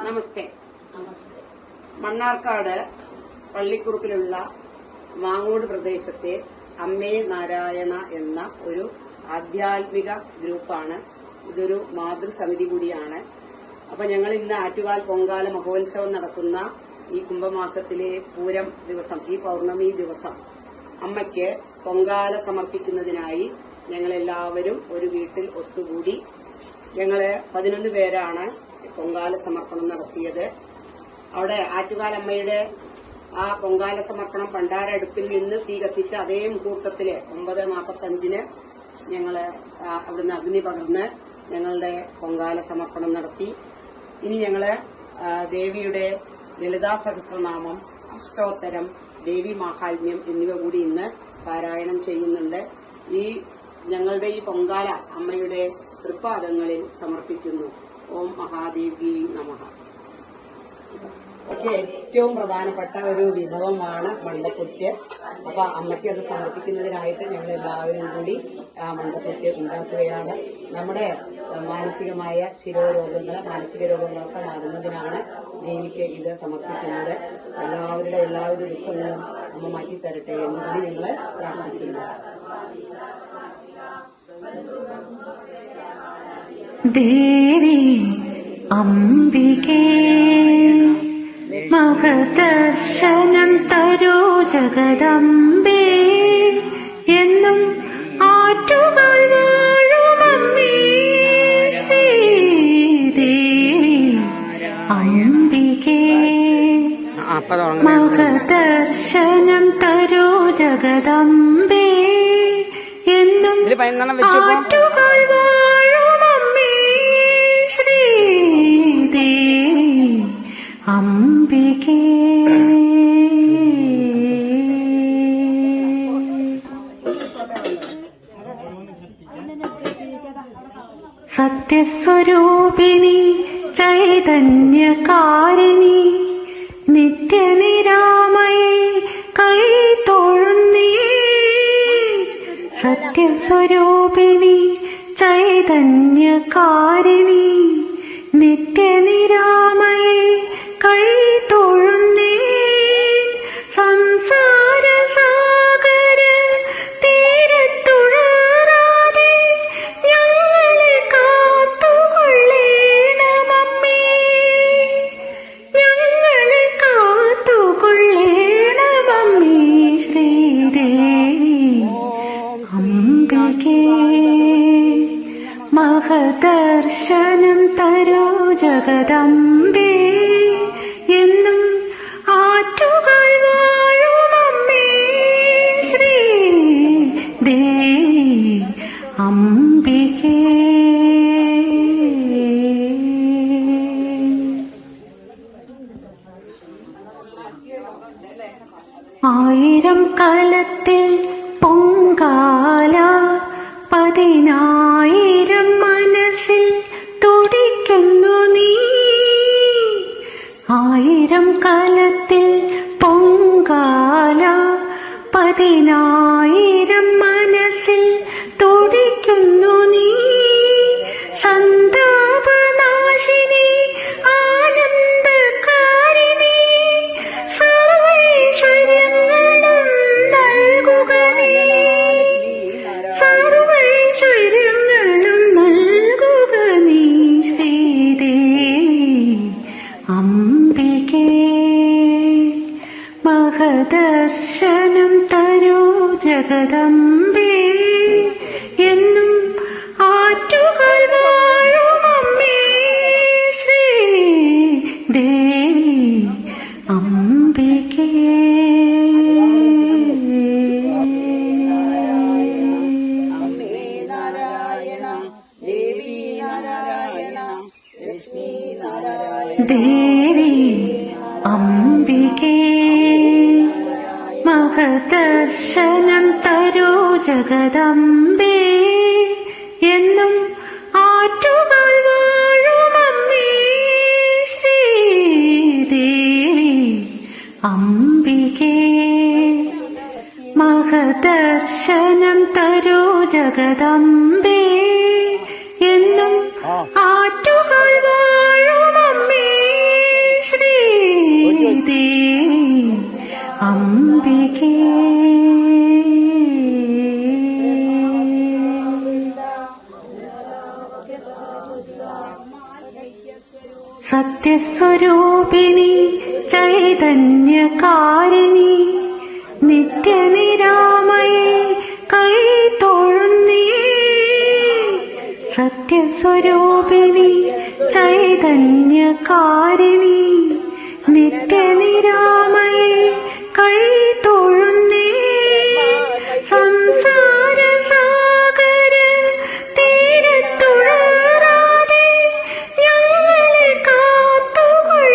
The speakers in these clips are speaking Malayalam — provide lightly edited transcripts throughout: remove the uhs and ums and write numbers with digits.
നമസ്തേ. മണ്ണാർക്കാട് പള്ളിക്കുറുപ്പിലുള്ള മാങ്ങോട് പ്രദേശത്തെ അമ്മേ നാരായണ എന്ന ഒരു ആധ്യാത്മിക ഗ്രൂപ്പാണ്. ഇതൊരു മാതൃസമിതി കൂടിയാണ്. അപ്പൊ ഞങ്ങൾ ഇന്ന് ആറ്റുകാൽ പൊങ്കാല മഹോത്സവം നടക്കുന്ന ഈ കുംഭമാസത്തിലെ പൂരം ദിവസം, ഈ പൌർണമി ദിവസം അമ്മയ്ക്ക് പൊങ്കാല സമർപ്പിക്കുന്നതിനായി ഞങ്ങളെല്ലാവരും ഒരു വീട്ടിൽ ഒത്തുകൂടി. ഞങ്ങള് 11 പേരാണ് പൊങ്കാല സമർപ്പണം നടത്തിയത്. അവിടെ ആറ്റുകാലമ്മയുടെ ആ പൊങ്കാല സമർപ്പണം പണ്ടാരടുപ്പിൽ നിന്ന് തീ കത്തിച്ച അതേ മുഹൂർത്തത്തില് 9:45 ഞങ്ങള് അവിടുന്ന് അഗ്നി പകർന്ന് ഞങ്ങളുടെ പൊങ്കാല സമർപ്പണം നടത്തി. ഇനി ഞങ്ങള് ദേവിയുടെ ലളിതാ സഹസ്രനാമം, അഷ്ടോത്തരം, ദേവി മാഹാത്മ്യം എന്നിവ കൂടി ഇന്ന് പാരായണം ചെയ്യുന്നുണ്ട്. ഞങ്ങളുടെ ഈ പൊങ്കാല അമ്മയുടെ തൃപ്പാദങ്ങളിൽ സമർപ്പിക്കുന്നു. ഓം മഹാദേവി നമഃ. ഏറ്റവും പ്രധാനപ്പെട്ട ഒരു വിഭവമാണ് മണ്ടപ്പുറ്റ്. അപ്പൊ അമ്മയ്ക്ക് അത് സമർപ്പിക്കുന്നതിനായിട്ട് ഞങ്ങൾ എല്ലാവരും കൂടി ആ മണ്ടപ്പുറ്റ് ഉണ്ടാക്കുകയാണ്. നമ്മുടെ മാനസികമായ ശിരോരോഗങ്ങൾ, മാനസിക രോഗങ്ങളൊക്കെ മാറുന്നതിനാണ് ദേവിക്ക് ഇത് സമർപ്പിക്കുന്നത്. എല്ലാവരുടെ എല്ലാവിധ ദുഃഖങ്ങളും അമ്മ മാറ്റിത്തരട്ടെ എന്ന് കൂടി ഞങ്ങൾ പ്രാർത്ഥിക്കുന്നു. ദേവി അംബികേ മഹദർശനം തരൂ ജഗദംബേ, എന്നും ആറ്റുകാൽ വാഴുമമ്മേ ശ്രീദേവി അംബികേ. മഹദർശനം തരൂ ജഗദംബേ, എന്നും ആറ്റുകാൽ വാഴുമമ്മേ ശ്രീദേവി അംബികേ. സത്യസ്വരൂപിണി ചൈതന്യകാരിണി നിത്യനിരാമയേ കൈതൊഴുന്നേ. സത്യസ്വരൂപിണി ചൈതന്യകാരിണി നിത്യനിരാമയേ കൈതൊഴുന്നേ. സംസാര സാഗര തീരത്തുഴറാതെ ഞങ്ങളെ കാത്തുകൊള്ളേണമമ്മേ, ഞങ്ങളെ കാത്തുകൊള്ളേണമമ്മേ ശ്രീദേവി അംബികേ. മഹദർശനം തരൂ ജഗദംബേ, എന്നും ആറ്റുകാൽ വാഴുമമ്മേ ശ്രീദേവി അംബികേ. ആയിരം കലത്തിൽ പൊങ്കാല, 10,000 മനസ്സിൽ തുടിക്കുന്നു നീ. 1000 കലത്തിൽ പൊങ്കാല, 10,000 മനസ്സിൽ തുടിക്കുന്നു നീ. സന്താപനാശിനി ആനന്ദകാരിണി, സർവൈശ്വര്യങ്ങളും നൽകുക നീ, സർവൈശ്വര്യങ്ങളും നൽകുക നീ ശ്രീദേവി അംബികേ. മഹദർശനം തരൂ ജഗദംബേ, എന്നും ആറ്റുകാൽ വാഴുമമ്മേ ശ്രീദേവി അംബികേ. ദേവി അംബികേ മഹദർശനം തരൂ ജഗദംബേ, എന്നും ആറ്റുകാൽ വാഴുമമ്മേ ശ്രീദേവി അംബികേ. മഹദർശനം തരൂ ജഗദംബേ, എന്നും ആറ്റുകാൽ വാഴുമമ്മേ അംബികേ സത്യസ്വരൂപിണി ചൈതന്യകാരിണി നിത്യനിരാമയേ കൈതൊഴുന്നേ സത്യസ്വരൂപിണി ചൈതന്യകാരിണി നിത്യനിരാമയേ കൈതൊഴുന്നേ സംസാര സാഗര തീരത്തുഴറാതെ ഞങ്ങളെ കാത്തുകൊള്ളേണമമ്മേ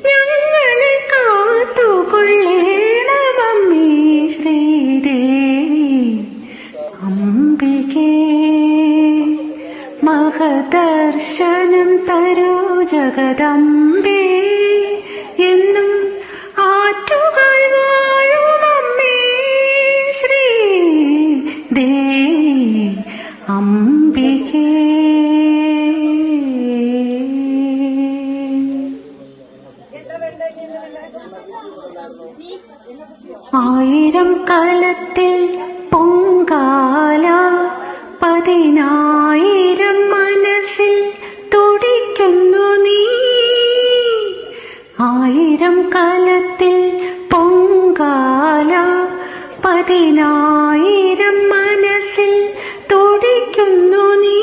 ഞങ്ങളെ കാത്തുകൊള്ളേണമമ്മേ ശ്രീദേവി അംബികേ മഹദർശനം തരൂ ജഗദംബേ എന്നും ആറ്റുകൾ വാഴുമമ്മേ ശ്രീദേവി അംബികേ ആയിരം കാലത്തിൽ പൊങ്കാല 10,000 മനസ്സിൽ തുടിക്കുന്നു നീ 1000 കാലത്തിൽ പൊങ്കാല 10,000 മനസ്സിൽ തുടിക്കുന്നു നീ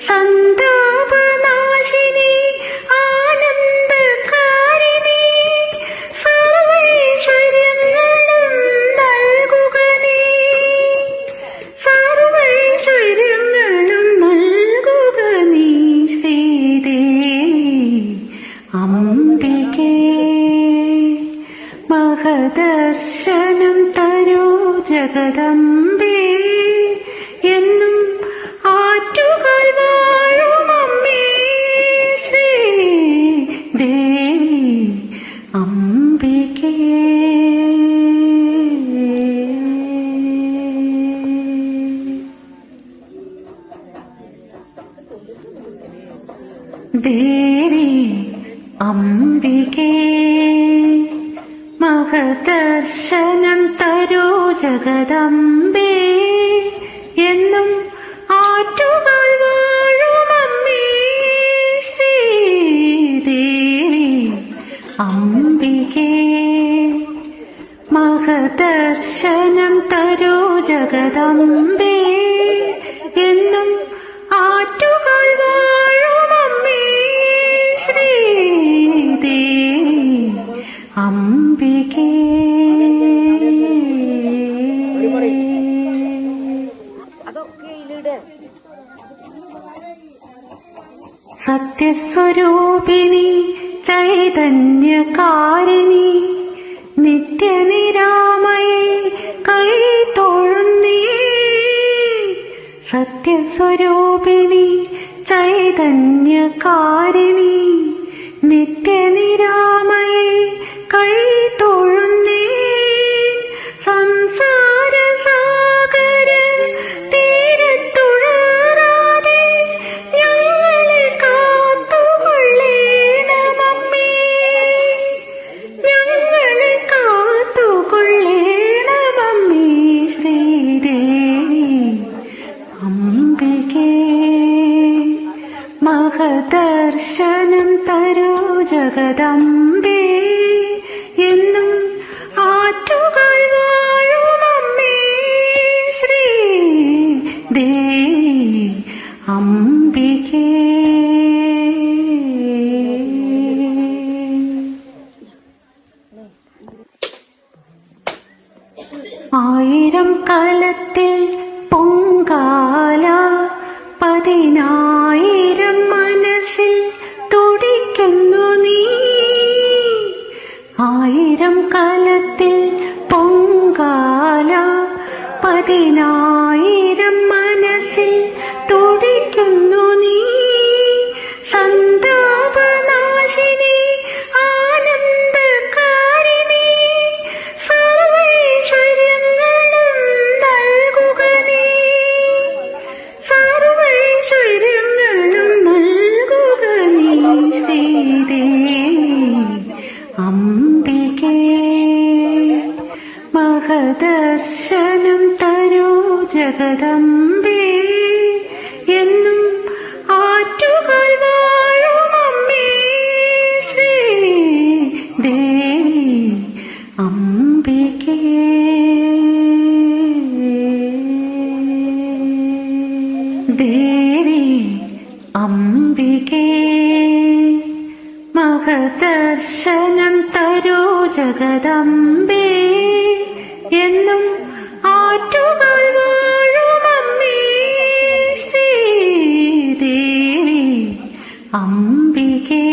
സന്താപനാശിനി ആനന്ദകാരിണി സർവൈശ്വര്യങ്ങളും നൽകുക നീ സർവൈശ്വര്യങ്ങളും നൽകുക നീ ശ്രീദേവി അംബികേ മഹദർശനം തരൂ ജഗദംബേ എന്നും ആറ്റുകൾ വാഴുമമ്മേ ശ്രീദേവി അംബികേ ദേവി അംബികേ മഹദർശനം തരൂ ജഗദംബേ എന്നും ആറ്റുകൾ വാഴുമമ്മേ ശ്രീദേവി അംബികേ മഹദർശനം തരൂ ജഗദംബേ എന്നും ആറ്റുകൾ വാഴുമമ്മേ ശ്രീദേവി അംബികേ സത്യസ്വരൂപിണി ചൈതന്യകാരിണി നിത്യനിരാമയേ കൈതൊഴുന്നേ സത്യസ്വരൂപിണി ചൈതന്യകാരിണി നിത്യനിരാമയേ കൈതൊഴുന്നേ സംസാര സാഗര തീരത്തുഴറാതെ ഞങ്ങളെ കാത്തുകൊള്ളേണമമ്മേ ഞങ്ങളെ കാത്തുകൊള്ളേണമമ്മേ ശ്രീദേവി അംബികേ മഹദർശനം തരൂ ജഗദംബേ എന്നും ആറ്റുകൾ വാഴുമമ്മേ ശ്രീദേവി അംബികേ ആയിരം കാലത്തിൽ പൊങ്കാല 10,000 മനസ്സിൽ തുടിക്കുന്നു നീ 1000 കാലത്തിൽ പൊങ്കാല 10,000 മനസ്സിൽ തുടിക്കുന്നു നീ സന്താപനാശിനി ആനന്ദകാരിണി സർവൈശ്വര്യങ്ങളും നൽകുക നീ സർവൈശ്വര്യങ്ങളും നൽകുക നീ ശ്രീദേവി ജഗദംബേ എന്നും ആറ്റുകാൽ വാഴും അമ്മേ ശ്രീദേവി അംബികേ. ദേവി അംബികേ മഹദർശനം തരൂ ജഗദംബേ എന്നും ആറ്റുകാൽ വാഴും അമ്മേ ശ്രീദേവി അംബികേ.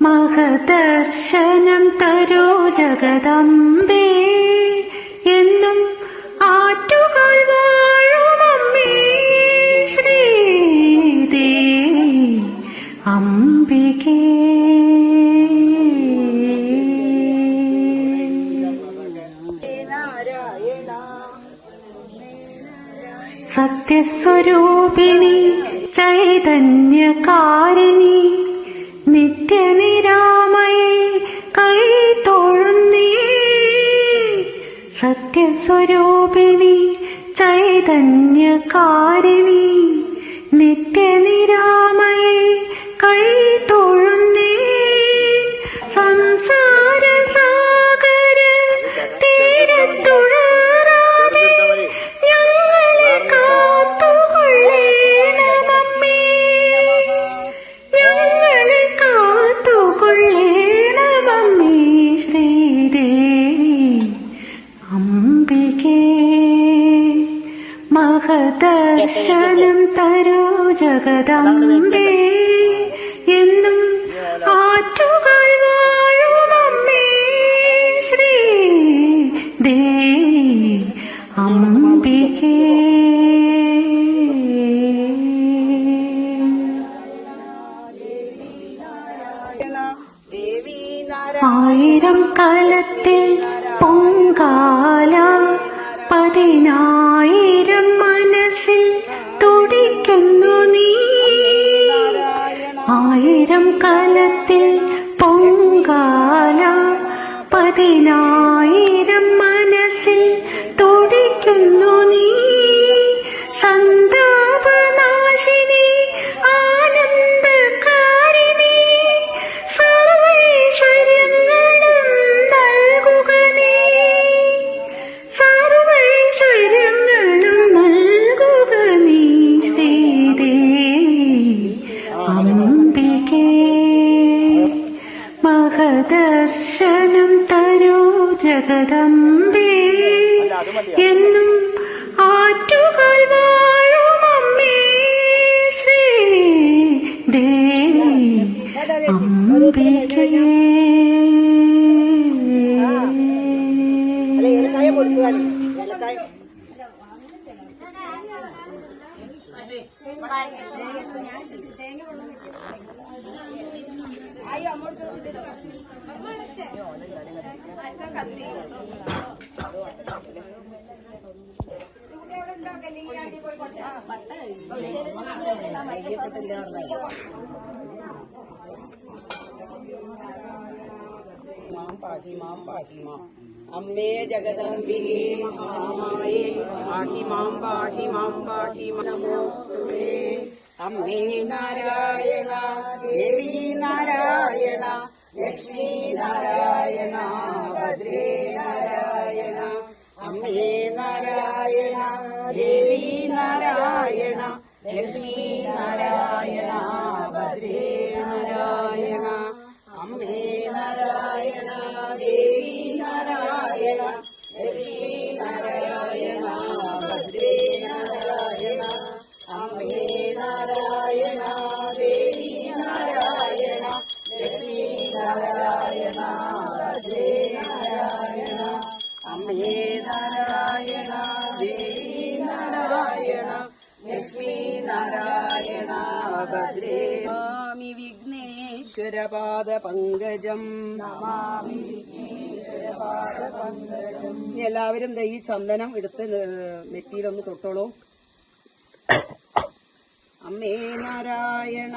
മഹദർശനം തരൂ ജഗദംബേ എന്നും ആറ്റുകാൽ വാഴും അമ്മേ ശ്രീദേവി അംബികേ. സത്യസ്വരൂപിണി ചൈതന്യകാരിണി നിത്യനിരാമയേ കൈതൊഴുന്നേ. സത്യസ്വരൂപിണി ചൈതന്യകാരിണി നിത്യനിരാമയേ കൈതൊഴുന്നേ. സംസാര സാഗര തീരത്തുഴറാതെ ഞങ്ങളെ കാത്തുകൊള്ളേണമമ്മേ. ഞങ്ങളെ കാത്തുകൊള്ളേണമമ്മേ ശ്രീദേവി അംബികേ. മഹദർശനം തരൂ ജഗദംബേ എന്നും ആറ്റുകാൽ വാഴും അമ്മേ ശ്രീദേവി അംബികേ. ആയിരം കാലത്തിൽ പൊങ്കാല 10,000 മനസ്സിൽ തുടിക്കുന്നു നീ. 1000 കാലത്തിൽ പൊങ്കാല 10,000 മനസ്സിൽ തുടിക്കുന്നു നീ. സന്താപനാശിനി ആനന്ദകാരിണി സർവൈശ്വര്യങ്ങളും നൽകുക നീ. സർവൈശ്വര്യങ്ങളും നൽകുക നീ ശ്രീദേവി അംബികേ. മഹദർശനം തരൂ ജഗദംബേ എന്നും ആറ്റുകാൽ വാഴും അമ്മേ ശ്രീദേവി അംബികേ. മാം പാഹി മാം പാഹി മാം. അമ്മേ ജഗദംബികേ മഹാമായേ പാഹി മാം പാഹി മാം പാഹി മാം. നമോസ്തുതേ അമ്മേ നാരായണ ദേവി നാരായണ ലക്ഷ്മി നാരായണ ഭദ്രേ നാരായണ. അമ്മേ നാരായണ ദേവി നാരായണ ലക്ഷ്മി നാരായണ ഭദ്രേ നാരായണ. അമ്മേ നാരായണ ദേവി നാരായണ ലക്ഷ്മി നാരായണ ഭദ്രേ നാരായണ. അമ്മേ നാരായണ ദേവി നാരായണ ലക്ഷ്മി നാരായണ ഭദ്രേ നാരായണ. അമ്മേ നാരായണ ദേവി നാരായണ ലക്ഷ്മീ നാരായണ ഭദ്രേ. നമാമി വിഘ്നേശ്വരപാദ പങ്കജം. എല്ലാവരും ഈ ചന്ദനം എടുത്ത് നെറ്റിയിലൊന്ന് തൊട്ടോളൂ. അമ്മേ നാരായണ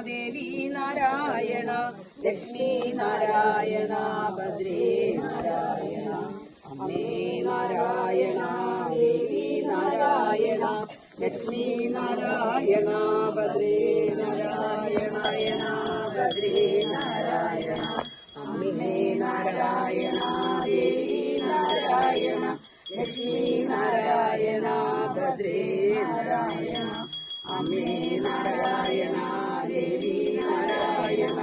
ദേവി നാരായണ ലക്ഷ്മി നാരായണ ഭദ്രേ നാരായണ. അമ്മേ നാരായണ ദേവി നാരായണ ലക്ഷ്മീ നാരായണ ഭദ്രേ നാരായണായണ ഭദ്രേ നാരായണ അമ്മിനേ നാരായണ ദേവി നാരായണ ലക്ഷ്മീ നാരായണ ഭദ്രേ നാരായണ അമ്മേ നാരായണ ദേവി നാരായണ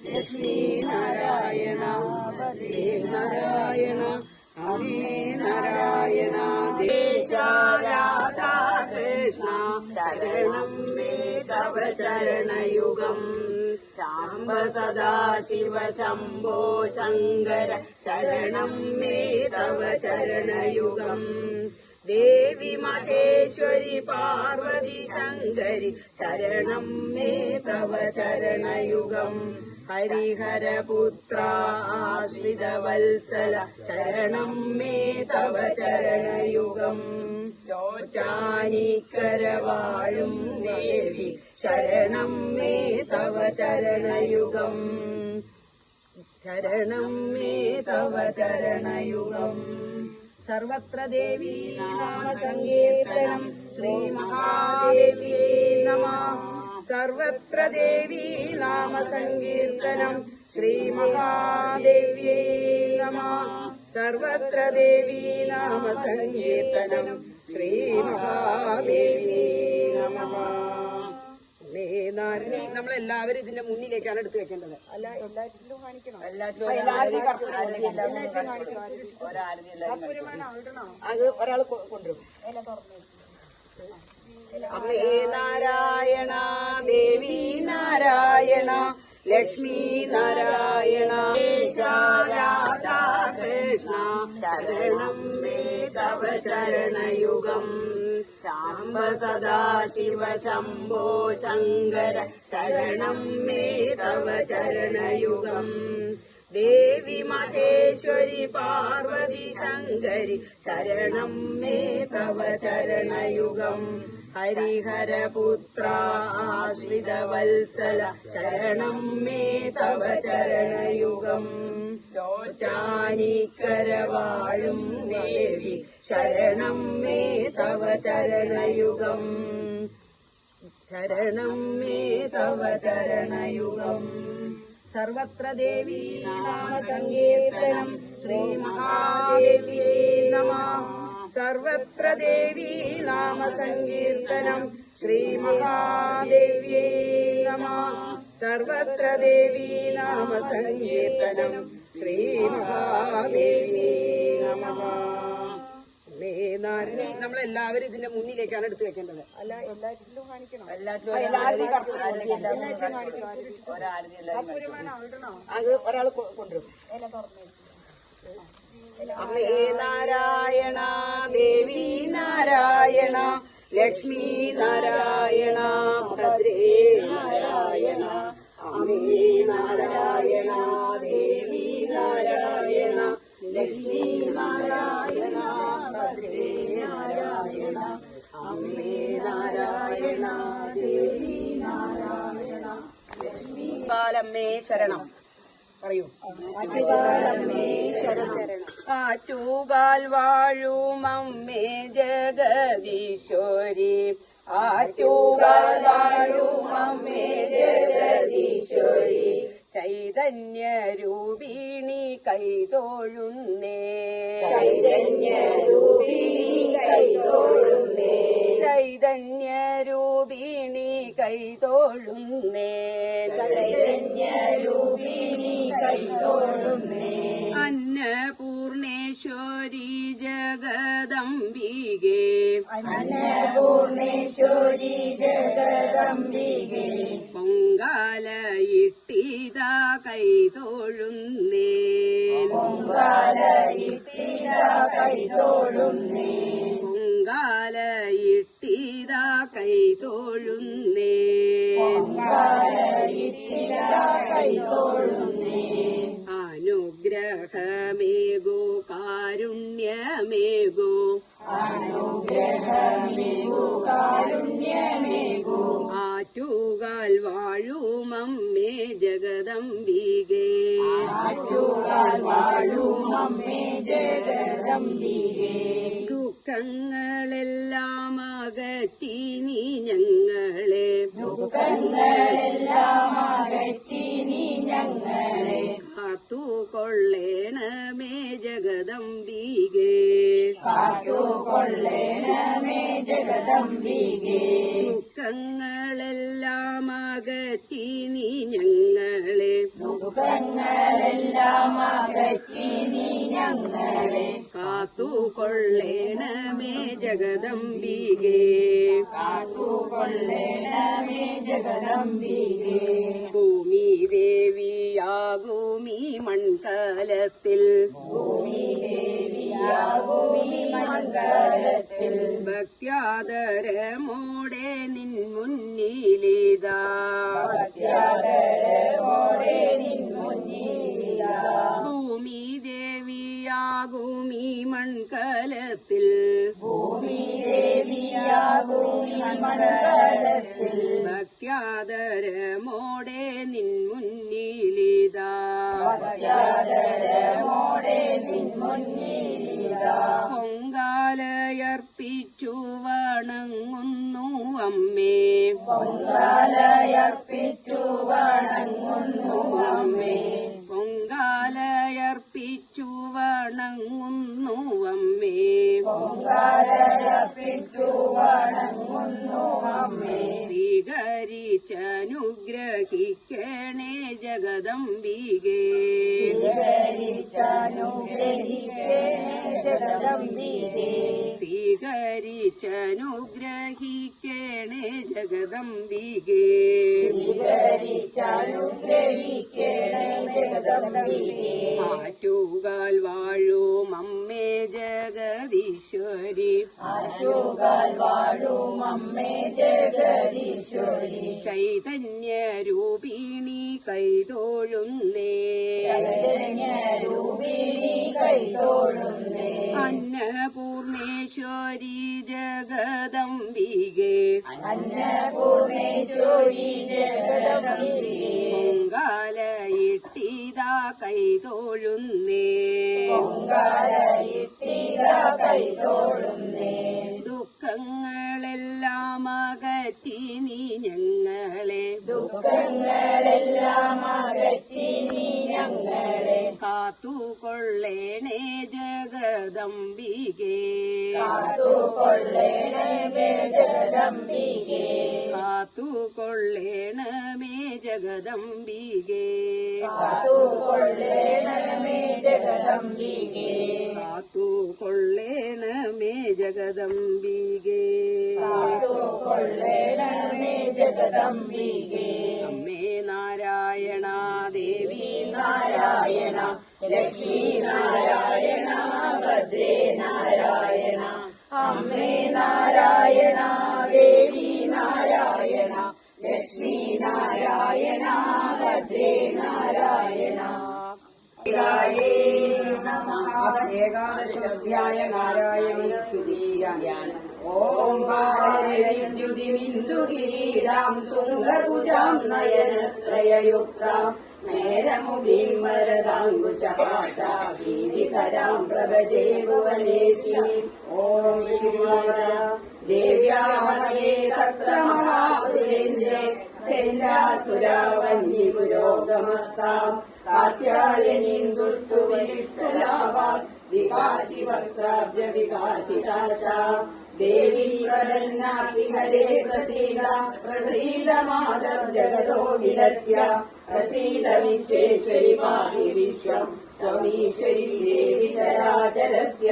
ലക്ഷ്മീ നാരായണ ഭദ്രേ നാരായണ അമ്മേ നാരായണ ദേശ രാധാ കൃഷ്ണ ശരണം മേ തവ ശരണയുഗം ശാംബ സദാശിവ ശംഭോ ശങ്കര ശരണം മേ തവ ശരണയുഗം ദേവി മഹേശ്വരി പാർവതി ശങ്കരി ശരണം മേ തവ ശരണയുഗം ഹരിഹരപുത്ര ആശ്രിത വത്സല ശരണം മേ തവ ശരണയുഗം ചോറ്റാനിക്കര വാഴും ദേവി ശരണം മേ തവ ശരണയുഗം ശരണം മേ തവ ശരണയുഗം സർവത്ര ദേവീ നാമ സങ്കീർത്തനം ശ്രീ മഹാദേവ്യേ നമഃ സർവത്ര ദേവീ നാമ സങ്കീർത്തനം ശ്രീ മഹാദേവ്യേ നമഃ സർവത്ര ദേവീ നാമ സങ്കീർത്തനം ശ്രീ മഹാദേവ്യേ നമഃ. നമ്മളെല്ലാവരും ഇതിന്റെ മുന്നിലേക്കാണ് എടുത്തു വെക്കേണ്ടത്. അല്ല, എല്ലാറ്റിലും കാണിക്കണം. അത് ഒരാൾ കൊണ്ടുവരും. അമ്മേ നാരായണ ദേവി നാരായണ ലക്ഷ്മീ നാരായണ രാധാ കൃഷ്ണ ശരണം മേ തവ ശരണയുഗം ശാംബ സദാശിവ ശംഭോ ശങ്കര ശരണം മേ തവ ശരണയുഗം ദേവി മഹേശ്വരി പാർവതി ശങ്കരി ശരണം മേ തവ ശരണയുഗം ഹരിഹരപുത്ര ആശ്രിത വത്സല ശരണം മേ തവ ശരണയുഗം ചോറ്റാനിക്കര വാഴും ദേവി ശരണം മേ തവ ശരണയുഗം ശരണം മേ തവ ശരണയുഗം സർവത്ര ദേവീ നാമ സങ്കീർത്തനം ശ്രീ മഹാദേവ്യേ നമഃ സർവത്ര ദേവീ നാമ സങ്കീർത്തനം ശ്രീ മഹാദേവ്യേ നമഃ സർവത്ര ദേവീ നാമ സങ്കീർത്തനം ശ്രീ മഹാദേവ്യേ നമഃ. നമ്മളെല്ലാവരും ഇതിന്റെ മുന്നിലേക്കാണ് എടുത്തു വെക്കേണ്ടത്. അല്ല, എല്ലാറ്റിലും കാണിക്കണം. അത് ഒരാൾ കൊണ്ടുവരും. അമ്മേ നാരായണ ദേവി നാരായണ ലക്ഷ്മീ നാരായണ ഭദ്രേ നാരായണ അമ്മേ നാരായണ ദേവി നാരായണ ലക്ഷ്മീ നാരായണ ഭദ്രേ നാരായണ അമ്മേ നാരായണ ദേവി നാരായണ ലക്ഷ്മീ കാലമ്മേ ശരണം. പറയൂ. ആറ്റുകാൽ വാഴും അമ്മേ ജഗദീശ്വരി ആറ്റുകാൽ വാഴും അമ്മേ ജഗദീശ്വരി ചൈതന്യ രൂപിണി കൈതൊഴുന്നേ ചൈതന്യ രൂപിണി കൈതൊഴുന്നേ ചൈതന്യ രൂപിണി കൈതൊഴുന്നേ ചൈതന്യ രൂപിണി കൈതൊഴുന്നേ അന്നപൂർണേശ്വരി ജഗദംബികേ അന്നപൂർണേശ്വരി ജഗദംബികേ പൊങ്കാലയിട്ടിത കൈതൊഴുന്നേ പൊങ്കാലയിട്ടിത കൈതൊഴുന്നേ പൊങ്കാലയിട്ടിത കൈതൊഴുന്നേ പൊങ്കാലയിട്ടിത കൈതൊഴുന്നേ അനുഗ്രഹമേകോ കാരുണ്യമേകോ അനുഗ്രഹമേകോ കാരുണ്യമേകോ ആറ്റുകാൽ വാഴുമമ്മേ ജഗദംബികേ ആറ്റുകാൽ വാഴുമമ്മേ ജഗദംബികേ ദുഃഖ ദുഃഖങ്ങളെല്ലാം അകറ്റി നീ ഞങ്ങളെ കാത്തുകൊള്ളേണമേ ജഗദംബികേ ദുഃഖങ്ങളെല്ലാം അകറ്റി നീ ഞങ്ങളെ കാത്തുകൊള്ളേണമേ ജഗദംബികേ ഭൂമി ദേവിയാകുമീ മൺകലത്തിൽ ഭക്ത്യാദരമോടെ നിൻ മുന്നിലിതാ ഭൂമി ദേവിയാകുമീ മൺകലത്തിൽ ഭക്ത്യാദരമോടെ നിൻ മുന്നിലിതാ പൊങ്കാലയർപ്പിച്ചു വണങ്ങുന്നു അമ്മേ പൊങ്കാലയർപ്പിച്ചു വണങ്ങുന്നു അമ്മേ സ്വീകരിച്ചനുഗ്രഹിക്കണേ ജഗദംബികേ സ്വീകരിച്ചനുഗ്രഹിക്കണേ ജഗദംബികേ ആറ്റുകാൽ വാഴും അമ്മേ ജഗദീശ്വരി ചൈതന്യരൂപിണി കൈതോഴുന്നേ അന്നപൂർണേശ്വരി ജഗദംബികേ പൊങ്കാലയിട്ടിതാ കൈതോഴുന്നേ ദുഃഖങ്ങളെല്ലാം അകറ്റി നീ ഞങ്ങളെ കാത്തുകൊള്ളേണേ ജഗദംബികേ കാത്തുകൊള്ളേണമേ ജഗദംബികേ കാത്തുകൊള്ളേണമേ ജഗദംബികേ അമ്മേ നാരായണ ദേവി നാരായണ ലക്ഷ്മി നാരായണ ഭദ്രേ നാരായണ അമ്മേ നാരായണ ദേവി നാരായണ ലക്ഷ്മി നാരായണ ഭദ്രേ നാരായണ ഏകാദശോധ്യായ നാരായണീ സ്തുതിയാണ്. ഓം ഭാരവിദ്യുതിമിന്ദു കിരീടാം തുംഗകുജാം നയനത്രയയുക്താം സ്മേരമുഖീം വരദാങ്കുശപാശാഭീതികരാം പ്രഭജേ ഭുവനേശി. ഓം ശ്രീമാത ദേവ്യാഹേ തക്രമഹാസുരേന്ദ്രേ സെഞ്ചാസുരാവന്നി പുരോഗമസ്താം കാത്യായനീം ദുഷ്ടു വികാശിവക്രാബ്ജ വികാശിതാശാ ദേവി പ്രപന്നാർത്തിഹരേ പ്രസീദ പ്രസീദ മാതർ ജഗതോ വിലസ്യ പ്രസീദ വിശ്വേശ്വരി പാഹി വിശ്വം ത്വമീശ്വരി ദേവി ചരാചരസ്യ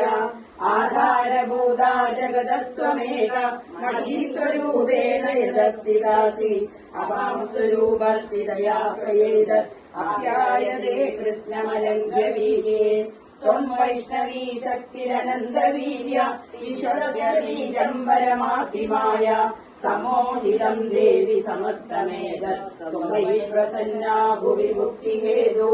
ആധാരഭൂതാ ജഗതസ്ത്വമേക മഹീസ്വരൂപേണ യതസ്ഥിതാസി അപാം സ്വരൂപസ്ഥിതയാ ത്വയേത അപ്യായതേ കൃഷ്ണമലംഘ്യ വീര്യേ ത്വം വൈഷ്ണവീ ശക്തിരനന്തവീര്യ വിശ്വസ്യ ബീജം പരമാസി മായ സമോഹിതം ദേവി സമസ്തമേതത് ത്വമയി പ്രസന്നാ ഭുവി മുക്തിഹേതു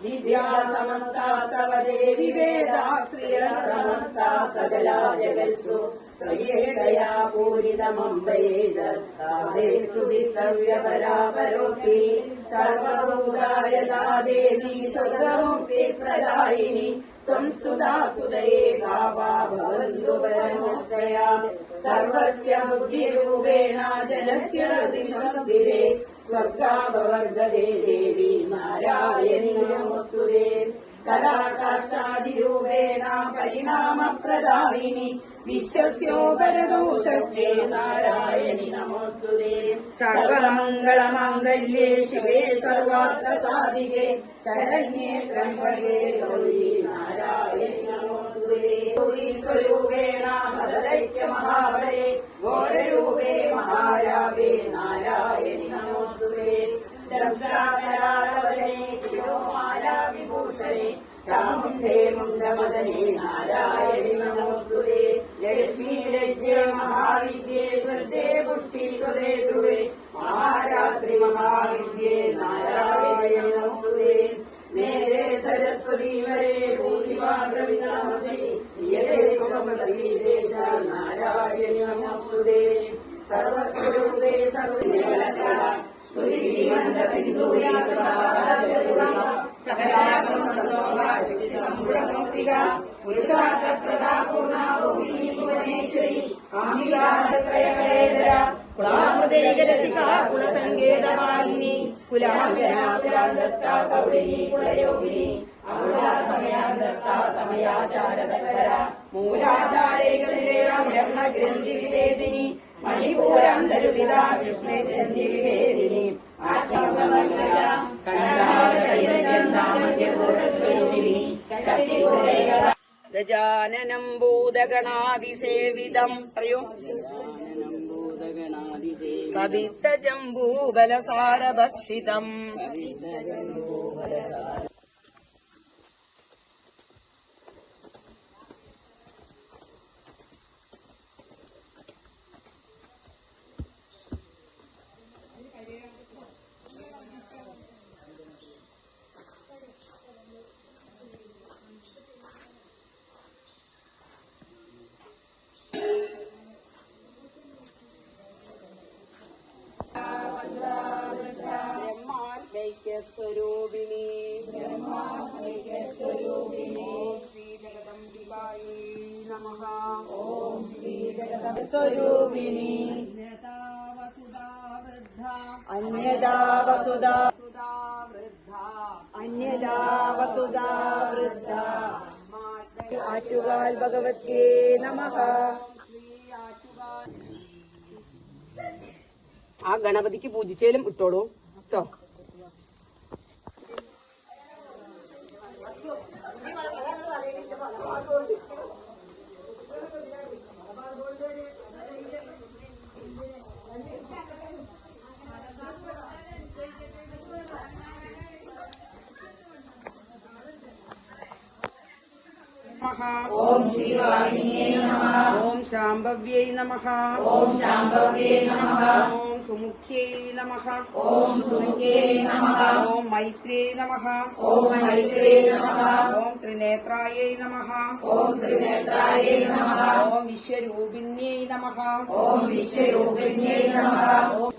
ദിവ്യാ സമസ്താസ്തവ ദേവി വേദാ സ്ത്രിയഃ സമസ്താ സകലാ ജഗത്സു ത്വയേകയാ പൂരിതമംബയേത് താവേ സ്തുതിസ്തവ്യ പരാപരോക്തി സർവഭൂതായതാ ദേവി സ്വർഗമുക്തി പ്രദായിനി त्वं स्तुता स्तुतये भावा भवन्तु परमोक्तया सर्वस्य बुद्धिरूपेण जलस्य हृदि संस्थिते स्वर्गापवर्गते देवी नारायणि नमोऽस्तुते कलाकाष्ठादिरूपेण परिणामप्रदायिनि विश्वस्योपरतो शक्ते नारायणि नमोऽस्तुते सर्वमङ्गलमाङ्गल्ये शिवे सर्वार्थसाधिके शरण्ये त्र्यम्बके गौरी नारायणि नमोऽस्तुते गौरीस्वरूपेण भरदैक्यमहाबले घोररूपे महारावे नारायणि नमोऽस्तुते दंशाकरालवने शिरोमाला विभूषणे चामुण्डे मुण्डमदने नारायणि नमोऽस्तुते जयश्रीलज्जे महाविद्ये श्रद्धे पुष्टि स्वदे ध्रुवे महारात्रि महाविद्ये नारायणि नमोऽस्तुते मेरे सरस्वती वरे भूतिवा प्रविनामसि यदे त्वमसि देश नारायणि नमोऽस्तुते सर्वस्वरूपे सर्वनिरन्तरा सकलागमसन्तोषिक्तिसम्पूर्णमौक्तिका पुरुषार्थप्रदापूर्णा भुवनेश्वरी कामिकात्रयकलेधरा कुलामृदैकरसिका कुलसङ्गीतवाहिनी कुलाङ्गना कुलान्तस्था कौलिनी कुलयोगिनी अकुला समयान्तस्था समयाचारतत्परा मूलाधारेकनिलया ब्रह्मग्रन्थिविवेदिनी मणिपूरान्तरुदिता कृष्णग्रन्थिविवेदिनी आत्ममङ्गला कण्डालकैरण्यन्दामन्यभूतस्वरूपिणी शक्तिपूरैकला गजाननं भूतगणादिसेवितम् പറയൂ कवित्तजम्बूबलसारभक्षितम् स्वरूपिणी श्री जगदम्बिकायै नमः ओम श्री जगदम्बिकायै अन्यदा वसुधा वृद्धा आटुगाल भगवत्ये नमः ആ ഗണപതിക്ക് പൂജിച്ചേലും ഇട്ടോളൂ കേട്ടോ. ओम शिवाय नमः ओम शांभव्यै नमः ओम शांभव्यै नमः ओम सुमुख्यै नमः ओम सुमुख्यै नमः ओम मैत्र्यै नमः ओम मैत्र्यै नमः ओम त्रिनेत्रायै नमः ओम त्रिनेत्रायै नमः ओम विश्वरूपिण्यै नमः ओम विश्वरूपिण्यै नमः ओम